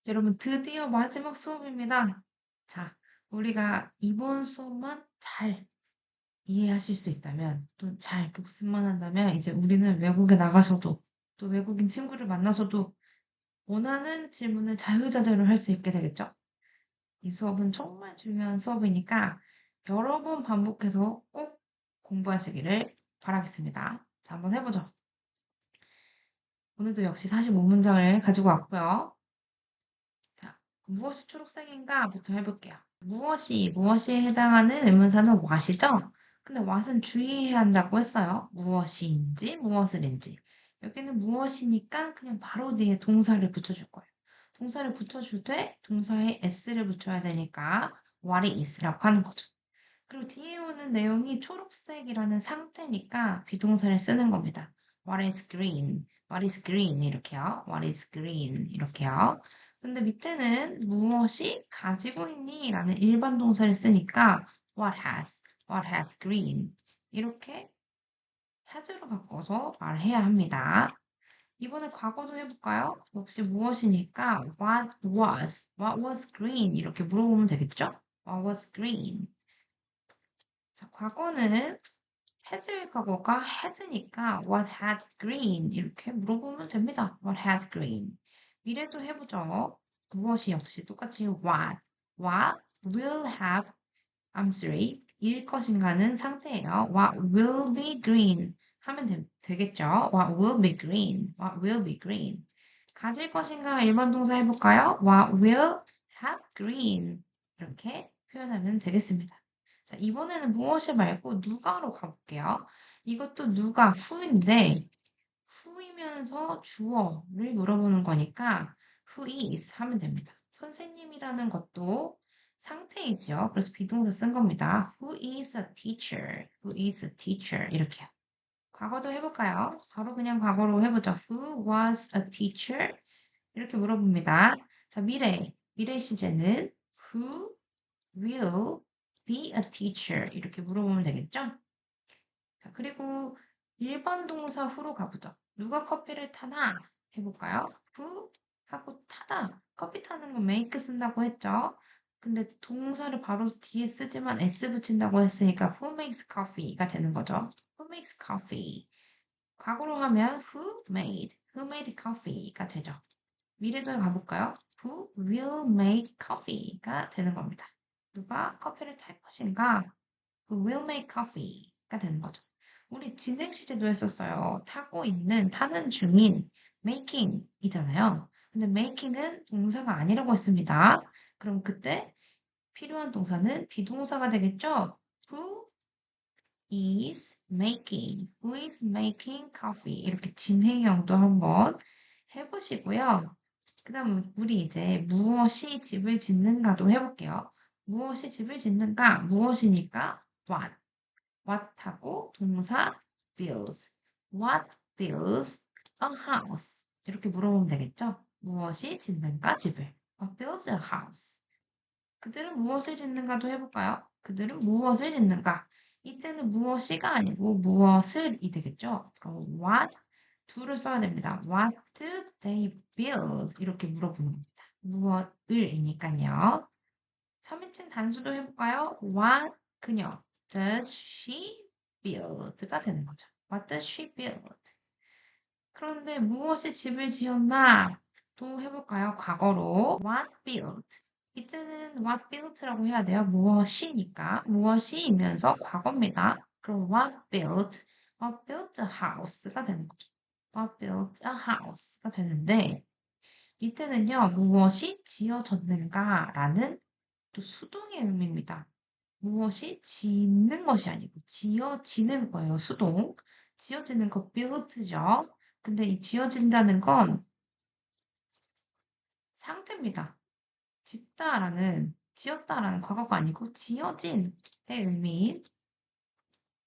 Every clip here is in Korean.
여러분, 드디어 마지막 수업입니다. 자, 우리가 이번 수업만 잘 이해하실 수 있다면, 또 잘 복습만 한다면, 이제 우리는 외국에 나가서도, 또 외국인 친구를 만나서도 원하는 질문을 자유자재로 할 수 있게 되겠죠? 이 수업은 정말 중요한 수업이니까 여러 번 반복해서 꼭 공부하시기를 바라겠습니다. 자, 한번 해보죠. 오늘도 역시 45문장을 가지고 왔고요. 자, 무엇이 초록색인가부터 해볼게요. 무엇이 해당하는 의문사는 what이죠? 근데 what은 주의해야 한다고 했어요. 무엇인지, 무엇을인지. 여기는 무엇이니까 그냥 바로 뒤에 동사를 붙여줄 거예요. 동사를 붙여줄 때 동사에 s를 붙여야 되니까 what is라고 하는 거죠. 그리고 뒤에 오는 내용이 초록색이라는 상태니까 비동사를 쓰는 겁니다. What is green? What is green? 이렇게요. What is green? 이렇게요. 근데 밑에는 무엇이 가지고 있니? 라는 일반 동사를 쓰니까 what has green? 이렇게 has로 바꿔서 말해야 합니다. 이번에 과거도 해볼까요? 역시 무엇이니까 what was green? 이렇게 물어보면 되겠죠? What was green? 자, 과거는 has의 과거가 had니까 what had green 이렇게 물어보면 됩니다. What had green. 미래도 해보죠. 무엇이 역시 똑같이 what will have, I'm sorry, 일 것인가는 상태예요. What will be green 하면 되겠죠. What will be green, what will be green. 가질 것인가 일반 동사 해볼까요? What will have green 이렇게 표현하면 되겠습니다. 자, 이번에는 무엇이 말고 누가로 가볼게요. 이것도 누가, who인데, who이면서 주어를 물어보는 거니까 who is 하면 됩니다. 선생님이라는 것도 상태이죠. 그래서 비동사 쓴 겁니다. Who is a teacher? Who is a teacher? 이렇게요. 과거도 해볼까요? 바로 그냥 과거로 해보죠. Who was a teacher? 이렇게 물어봅니다. 자, 미래 시제는 Who will be a teacher? 이렇게 물어보면 되겠죠? 자, 그리고 일반 동사 후로 가보죠. 누가 커피를 타나? 해볼까요? who 하고 타다. 커피 타는 거 make 쓴다고 했죠? 근데 동사를 바로 뒤에 쓰지만 s 붙인다고 했으니까 who makes coffee가 되는 거죠. who makes coffee. 과거로 하면 who made coffee가 되죠. 미래도 가볼까요? Who will make coffee가 되는 겁니다. 누가 커피를 탈 것인가? Who will make coffee가 되는 거죠. 우리 진행 시제도 했었어요. 타는 중인 making이잖아요. 근데 making은 동사가 아니라고 했습니다. 그럼 그때 필요한 동사는 비동사가 되겠죠? Who is making coffee? 이렇게 진행형도 한번 해보시고요. 그 다음 우리 이제 무엇이 집을 짓는가도 해볼게요. 무엇이 집을 짓는가? 무엇이니까 what. what하고 동사 builds. What builds a house? 이렇게 물어보면 되겠죠? 무엇이 짓는가 집을. What builds a house? 그들은 무엇을 짓는가도 해볼까요? 그들은 무엇을 짓는가? 이때는 무엇이가 아니고 무엇을이 되겠죠? 그럼 what do를 써야 됩니다. What do they build? 이렇게 물어보는 겁니다. 무엇을이니까요. 3인칭 단수도 해볼까요? What 그녀 does she build가 되는 거죠. What does she build? 그런데 무엇이 집을 지었나? 또 해볼까요? 과거로 what built. 이때는 what built라고 해야 돼요. 무엇이니까. 무엇이이면서 과거입니다. 그럼 what built a house가 되는 거죠. What built a house가 되는데 밑에는요. 무엇이 지어졌는가라는 또 수동의 의미입니다. 무엇이 짓는 것이 아니고 지어지는 거예요. 수동. 지어지는 거 build죠. 근데 이 지어진다는 건 상태입니다. 지었다라는 과거가 아니고 지어진의 의미인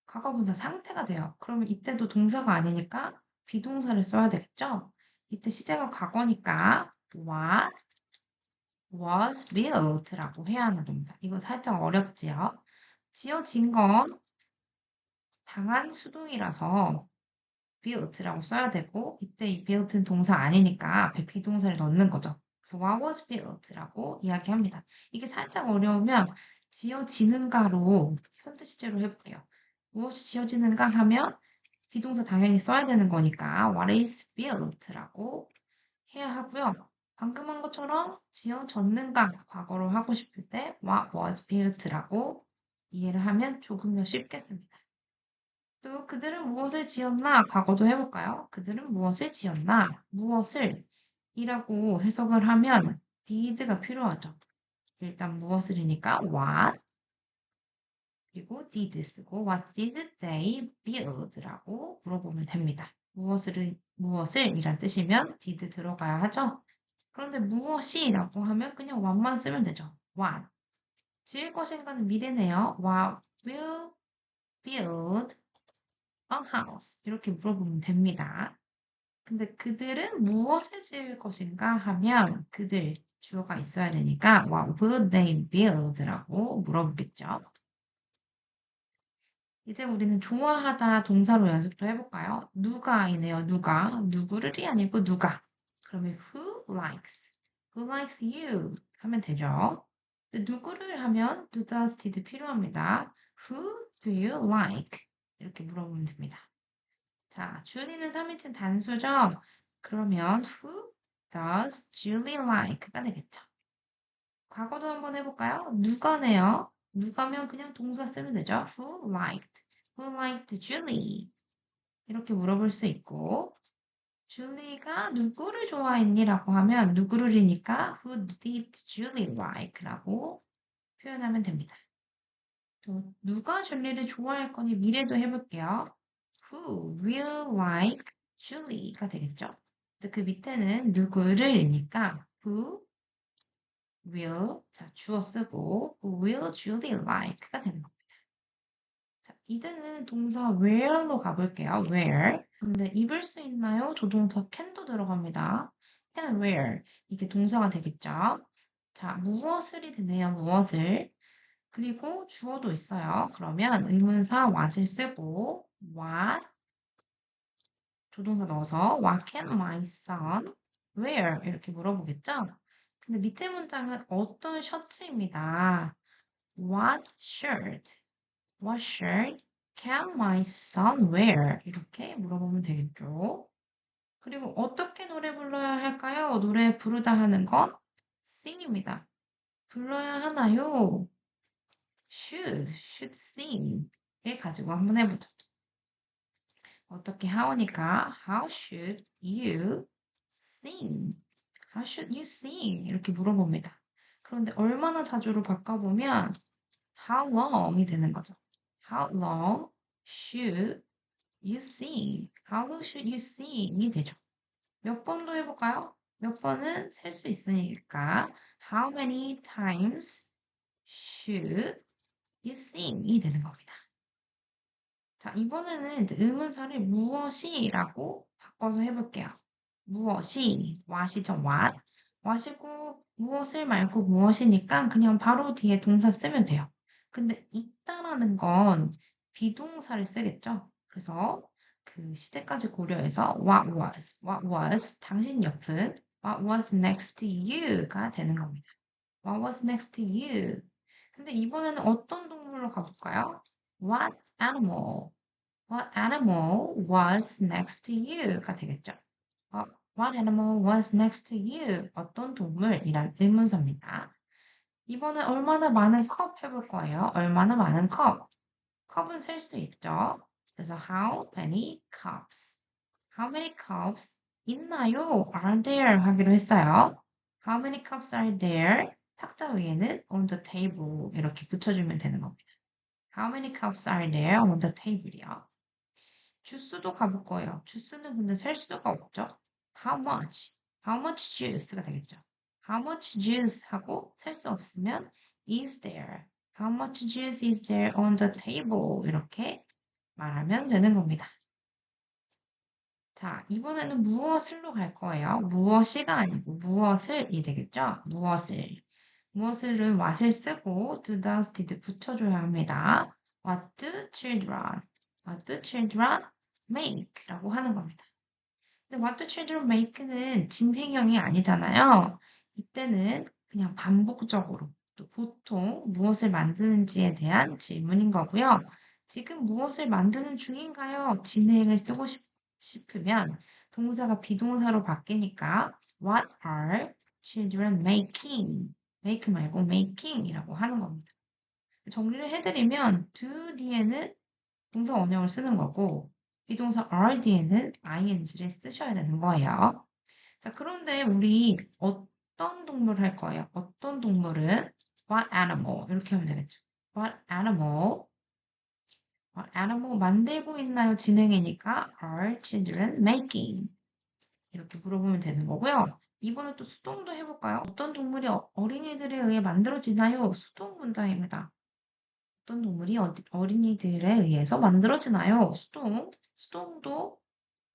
과거분사 상태가 돼요. 그러면 이때도 동사가 아니니까 비동사를 써야 되겠죠? 이때 시제가 과거니까 what was built라고 해야 하는 겁니다. 이거 살짝 어렵지요? 지어진 건 당한 수동이라서 built라고 써야 되고 이때 이 built는 동사 아니니까 앞에 비동사를 넣는 거죠. 그래서 what was built라고 이야기합니다. 이게 살짝 어려우면 지어지는가로 현재 시제로 해볼게요. 무엇이 지어지는가 하면 비동사 당연히 써야 되는 거니까 what is built라고 해야 하고요. 방금 한 것처럼 지어졌는가 과거로 하고 싶을 때 what was built라고 이해를 하면 조금 더 쉽겠습니다. 또 그들은 무엇을 지었나 과거도 해볼까요? 그들은 무엇을 지었나 무엇을 이라고 해석을 하면 did가 필요하죠. 일단 무엇을이니까 what 그리고 did 쓰고 what did they build라고 물어보면 됩니다. 무엇을 이란 뜻이면 did 들어가야 하죠. 그런데 무엇이라고 하면 그냥 what만 쓰면 되죠. what 지을 것인가는 미래네요. what will build a house 이렇게 물어보면 됩니다. 근데 그들은 무엇을 지을 것인가 하면 그들 주어가 있어야 되니까 what will they build라고 물어보겠죠. 이제 우리는 좋아하다 동사로 연습도 해볼까요? 누가이네요. 누가. 누구를이 아니고 누가. 그러면 who likes? Who likes you? 하면 되죠. 근데 누구를 하면 do, does, did 필요합니다. Who do you like? 이렇게 물어보면 됩니다. 자, 준이는 3인칭 단수죠? 그러면 who does Julie like가 되겠죠. 과거도 한번 해볼까요? 누가네요. 누가면 그냥 동사 쓰면 되죠. Who liked? Who liked Julie? 이렇게 물어볼 수 있고 줄리가 누구를 좋아했니? 라고 하면 누구를이니까 Who did Julie like? 라고 표현하면 됩니다. 또 누가 줄리를 좋아할 거니 미래도 해볼게요. Who will like Julie가 되겠죠. 근데 그 밑에는 누구를이니까 who will 자 주어 쓰고 who will Julie like가 되는 겁니다. 자, 이제는 동사 where로 가볼게요. where. 근데 입을 수 있나요? 조동사 can도 들어갑니다. can where. 이게 동사가 되겠죠. 자, 무엇을이 되네요. 무엇을. 그리고 주어도 있어요. 그러면 의문사 what을 쓰고 what 조동사 넣어서 what can my son wear? 이렇게 물어보겠죠? 근데 밑에 문장은 어떤 셔츠입니다. What shirt? What shirt can my son wear? 이렇게 물어보면 되겠죠. 그리고 어떻게 노래 불러야 할까요? 노래 부르다 하는 건 sing입니다. 불러야 하나요? should sing을 가지고 한번 해보죠. 어떻게 하오니까 how should you sing? How should you sing? 이렇게 물어봅니다. 그런데 얼마나 자주로 바꿔보면 how long이 되는 거죠. How long should you sing? How long should you sing이 되죠. 몇 번도 해볼까요? 몇 번은 셀 수 있으니까 how many times should you sing이 되는 겁니다. 자, 이번에는 이제 의문사를 무엇이라고 바꿔서 해볼게요. 무엇이, what이죠, what. what이고 무엇을 말고 무엇이니까 그냥 바로 뒤에 동사 쓰면 돼요. 근데 있다라는 건 비동사를 쓰겠죠. 그래서 그 시제까지 고려해서 what was, 당신 옆은 what was next to you가 되는 겁니다. What was next to you? 근데 이번에는 어떤 동물로 가볼까요? What animal? What animal was next to you가 되겠죠. What animal was next to you? 어떤 동물이란 의문사입니다. 이번엔 얼마나 많은 컵 해볼 거예요. 얼마나 많은 컵. 컵은 셀 수 있죠. 그래서 how many cups? How many cups 있나요? Are there 하기로 했어요. How many cups are there? 탁자 위에는 on the table 이렇게 붙여주면 되는 겁니다. How many cups are there on the table이요. 주스도 가볼 거예요. 주스는 근데 셀 수가 없죠. How much? How much juice가 되겠죠. How much juice 하고 셀 수 없으면 is there? How much juice is there on the table? 이렇게 말하면 되는 겁니다. 자, 이번에는 무엇을로 갈 거예요. 무엇이가 아니고 무엇을이 되겠죠. 무엇을. 무엇을은 what을 쓰고 do, does, did 붙여줘야 합니다. What do children make? 라고 하는 겁니다. 근데 what do children make는 진행형이 아니잖아요. 이때는 그냥 반복적으로 또 보통 무엇을 만드는지에 대한 질문인 거고요. 지금 무엇을 만드는 중인가요? 진행을 쓰고 싶으면 동사가 비동사로 바뀌니까 What are children making? make 말고 making이라고 하는 겁니다. 정리를 해드리면 do 뒤에는 동사 원형을 쓰는 거고 비동사 are 뒤에는 ing를 쓰셔야 되는 거예요. 자, 그런데 우리 어떤 동물 할 거예요? 어떤 동물은 what animal 이렇게 하면 되겠죠. What animal? What animal 만들고 있나요? 진행이니까 are children making? 이렇게 물어보면 되는 거고요. 이번에 또 수동도 해볼까요? 어떤 동물이 어린이들에 의해 만들어지나요? 수동 문장입니다. 어떤 동물이 어린이들에 의해서 만들어지나요? 수동도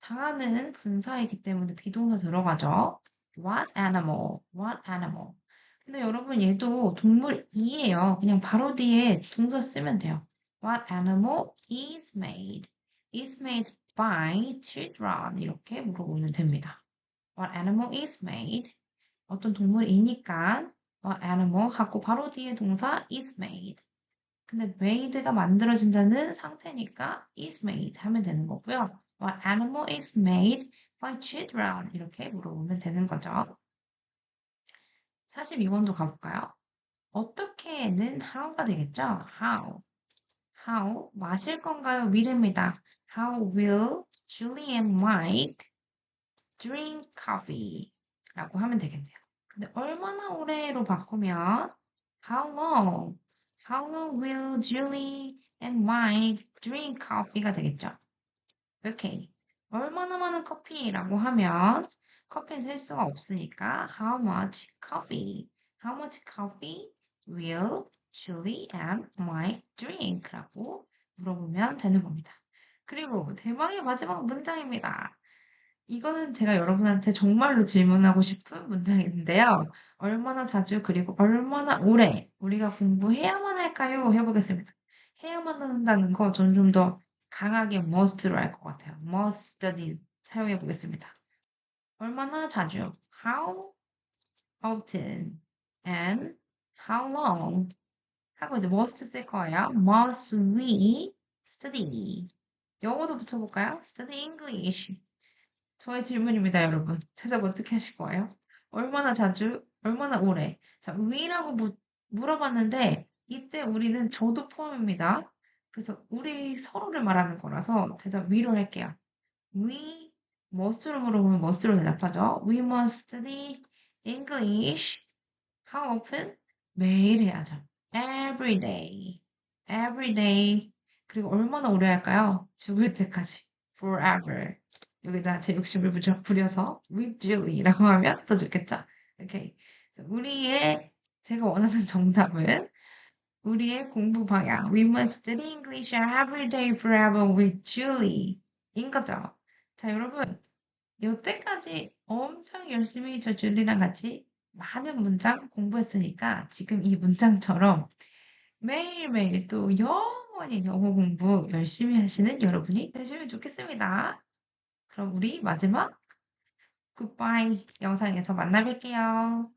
당하는 분사이기 때문에 비동사 들어가죠. What animal? What animal? 근데 여러분 얘도 동물이에요. 그냥 바로 뒤에 동사 쓰면 돼요. What animal is made? Is made by children. 이렇게 물어보면 됩니다. What animal is made? 어떤 동물이니까 What animal 하고 바로 뒤에 동사 is made. 근데 made가 만들어진다는 상태니까 is made 하면 되는 거고요. What animal is made by children? 이렇게 물어보면 되는 거죠. 42번도 가볼까요? 어떻게는 how가 되겠죠? How 마실 건가요? 미래입니다. How will Julie and Mike drink coffee? 라고 하면 되겠네요. 근데 얼마나 오래로 바꾸면 How long? How long will Julie and Mike drink coffee가 되겠죠? 오케이. 얼마나 많은 커피라고 하면 커피는 셀 수가 없으니까 How much coffee? How much coffee will Julie and Mike drink? 라고 물어보면 되는 겁니다. 그리고 대망의 마지막 문장입니다. 이거는 제가 여러분한테 정말로 질문하고 싶은 문장인데요. 얼마나 자주 그리고 얼마나 오래 우리가 공부해야만 할까요? 해보겠습니다. 해야만 한다는 거 전 좀 더 강하게 must로 할 것 같아요. must study 사용해 보겠습니다. 얼마나 자주? How often? And how long? 하고 이제 must 쓸 거예요. Must we study? 영어도 붙여볼까요? Study English. 저의 질문입니다, 여러분. 대답 어떻게 하실 거예요? 얼마나 자주, 얼마나 오래? 자, we라고 물어봤는데, 이때 우리는 저도 포함입니다. 그래서 우리 서로를 말하는 거라서 대답 we로 할게요. We must로 물어보면 must로 대답하죠. We must study English. How often? 매일 해야죠. Every day. Every day. 그리고 얼마나 오래 할까요? 죽을 때까지. Forever. 여기다 제 욕심을 부려서 with Julie라고 하면 더 좋겠죠? 오케이. 그래서 제가 원하는 정답은 우리의 공부 방향. We must study English every day forever with Julie. 인 거죠. 자, 여러분. 여태까지 엄청 열심히 저 줄리랑 같이 많은 문장 공부했으니까 지금 이 문장처럼 매일매일 또 영원히 영어 공부 열심히 하시는 여러분이 되시면 좋겠습니다. 그럼 우리 마지막 굿바이 영상에서 만나 뵐게요.